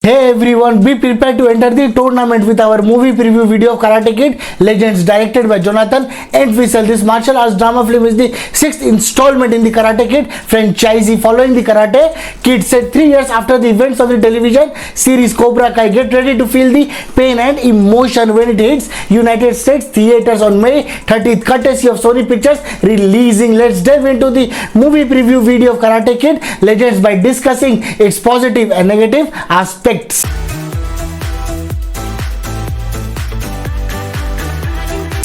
Hey everyone, be prepared to enter the tournament with our movie preview video of Karate Kid Legends, directed by Jonathan Entwistle. This martial arts drama film is the sixth installment in the Karate Kid franchise, following the Karate Kid set 3 years after the events of the television series Cobra Kai. Get ready to feel the pain and emotion when it hits United States theaters on May 30th, courtesy of Sony Pictures releasing. Let's delve into the movie preview video of Karate Kid Legends by discussing its positive and negative aspects.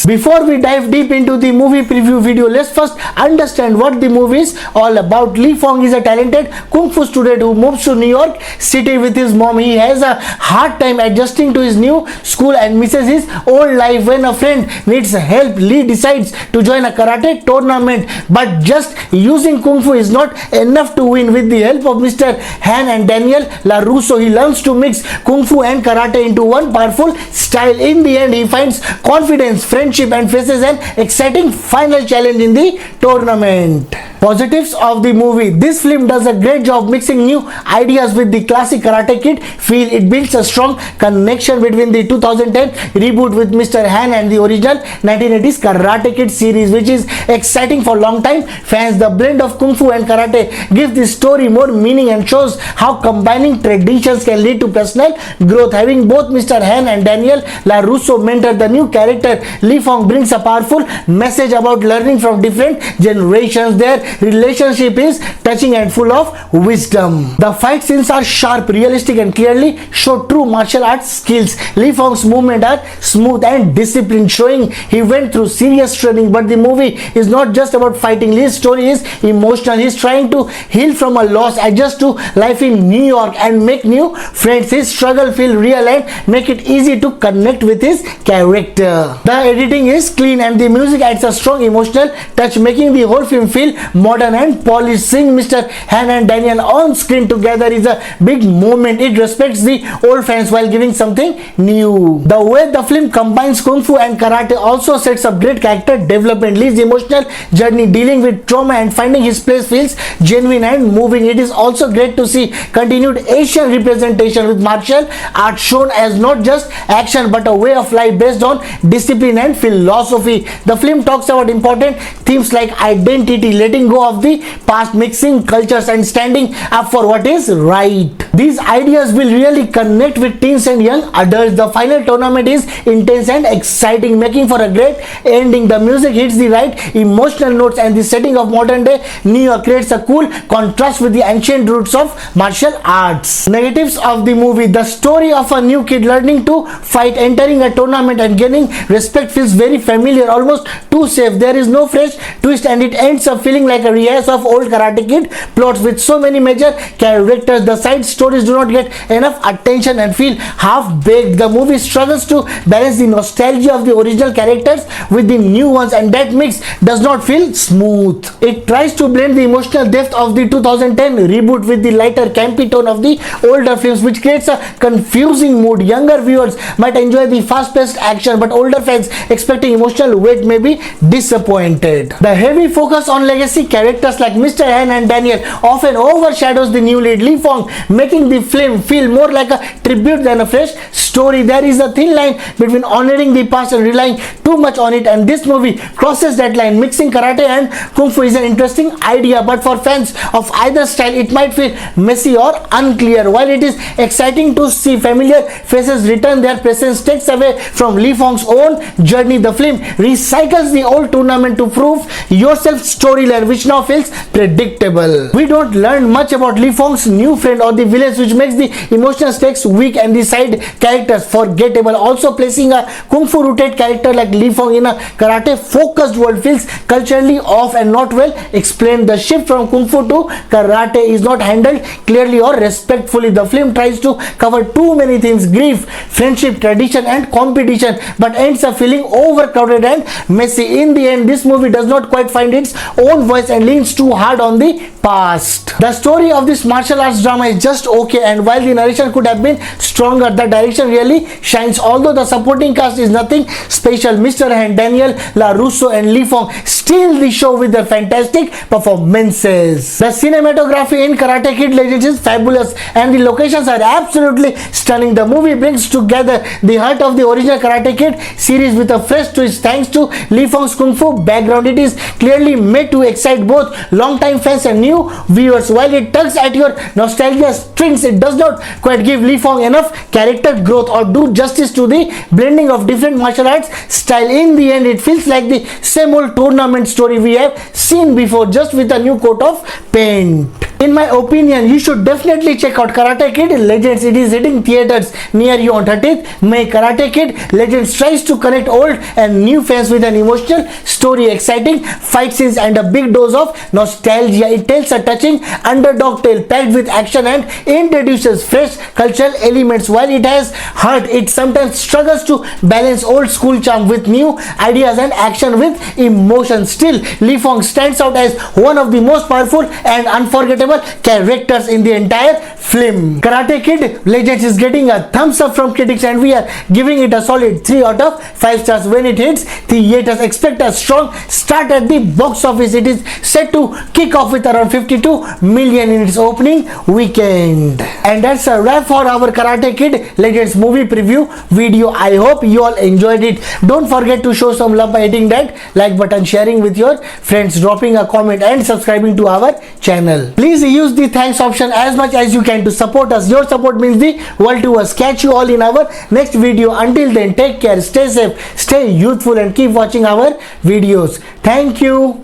Before we dive deep into the movie preview video, let's first understand what the movie is all about. Li Fong is a talented kung fu student who moves to New York City with his mom. He has a hard time adjusting to his new school and misses his old life. When a friend needs help, Li decides to join a karate tournament, but just using kung fu is not enough to win. With the help of Mr. Han and Daniel LaRusso, he learns to mix kung fu and karate into one powerful style. In the end, he finds confidence, friendship, and faces an exciting final challenge in the tournament. Positives of the movie: this film does a great job mixing new ideas with the classic Karate Kid feel. It builds a strong connection between the 2010 reboot with Mr. Han and the original 1980s Karate Kid series, which is exciting for long-time fans. The blend of kung fu and karate gives the story more meaning and shows how combining traditions can lead to personal growth. Having both Mr. Han and Daniel LaRusso mentor the new character, Li Fong brings a powerful message about learning from different generations. Their relationship is touching and full of wisdom. The fight scenes are sharp, realistic, and clearly show true martial arts skills. Li Fong's movements are smooth and disciplined, showing he went through serious training. But the movie is not just about fighting. Li's story is emotional. He's trying to heal from a loss, adjust to life in New York, and make new friends. His struggle feel real and make it easy to connect with his character. The editing is clean and the music adds a strong emotional touch, making the whole film feel modern and polished. Seeing Mr. Han and Daniel on screen together is a big moment. It respects the old fans while giving something new. The way the film combines kung fu and karate also sets up great character development. Li's emotional journey dealing with trauma and finding his place feels genuine and moving. It is also great to see continued Asian representation, with martial arts shown as not just action but a way of life based on discipline and philosophy. The film talks about important themes like identity, letting go of the past, mixing cultures, and standing up for what is right. These ideas will really connect with teens and young adults. The final tournament is intense and exciting, making for a great ending. The music hits the right emotional notes, and the setting of modern day New York creates a cool contrast with the ancient roots of martial arts. Negatives of the movie: the story of a new kid learning to fight, entering a tournament, and gaining respect feels very familiar, almost too safe. There is no fresh twist, and it ends up feeling like a rehash of old Karate Kid plots with so many major characters. The side stories do not get enough attention and feel half-baked. The movie struggles to balance the nostalgia of the original characters with the new ones, and that mix does not feel smooth. It tries to blend the emotional depth of the 2010 reboot with the lighter, campy tone of the older films, which creates a confusing mood. Younger viewers might enjoy the fast-paced action, but older fans expecting emotional weight may be disappointed. The heavy focus on legacy characters like Mr. Han and Daniel often overshadows the new lead, Li Fong, making the film feel more like a tribute than a fresh story. There is a thin line between honoring the past and relying too much on it, and this movie crosses that line. Mixing karate and kung fu is an interesting idea, but for fans of either style it might feel messy or unclear. While it is exciting to see familiar faces return, their presence takes away from Li Fong's own journey. The film recycles the old tournament to prove yourself storyline, which now feels predictable. We don't learn much about Li Fong's new friend or the village, which makes the emotional stakes weak and the side characters forgettable. Also, placing a kung fu rooted character like Li Fong in a karate focused world feels culturally off and not well explained. The shift from kung fu to karate is not handled clearly or respectfully. The film tries to cover too many themes: grief, friendship, tradition, and competition, but ends up feeling overcrowded and messy. In the end, this movie does not quite find its own voice voice and leans too hard on the past. The story of this martial arts drama is just okay, and while the narration could have been stronger, the direction really shines. Although the supporting cast is nothing special, Mr. Han, Daniel LaRusso and Lee Fong steal the show with their fantastic performances. The cinematography in Karate Kid Legends is fabulous and the locations are absolutely stunning. The movie brings together the heart of the original Karate Kid series with a fresh twist thanks to Lee Fong's Kung Fu background. It is clearly made to excite both long-time fans and new viewers. While it tugs at your nostalgia strings, it does not quite give Lee Fong enough character growth or do justice to the blending of different martial arts style. In the end, it feels like the same old tournament story we have seen before, just with a new coat of paint. In my opinion, you should definitely check out Karate Kid Legends. It is hitting theaters near you on 30th May. Karate Kid Legends tries to connect old and new fans with an emotional story, exciting fight scenes and a big dose of nostalgia. It tells a touching underdog tale packed with action and introduces fresh cultural elements. While it has heart, it sometimes struggles to balance old school charm with new ideas and action with emotion. Still, Lee Fong stands out as one of the most powerful and unforgettable characters in the entire film. Karate Kid Legends is getting a thumbs up from critics and we are giving it a solid 3 out of 5 stars. When it hits theaters, expect a strong start at the box office. It is set to kick off with around 52 million in its opening weekend. And that's a wrap for our Karate Kid Legends movie preview video. I hope you all enjoyed it. Don't forget to show some love by hitting that like button, sharing with your friends, dropping a comment and subscribing to our channel. Please use the thanks option as much as you can to support us. Your support means the world to us. Catch you all in our next video. Until then, take care, stay safe, stay youthful and keep watching our videos. Thank you.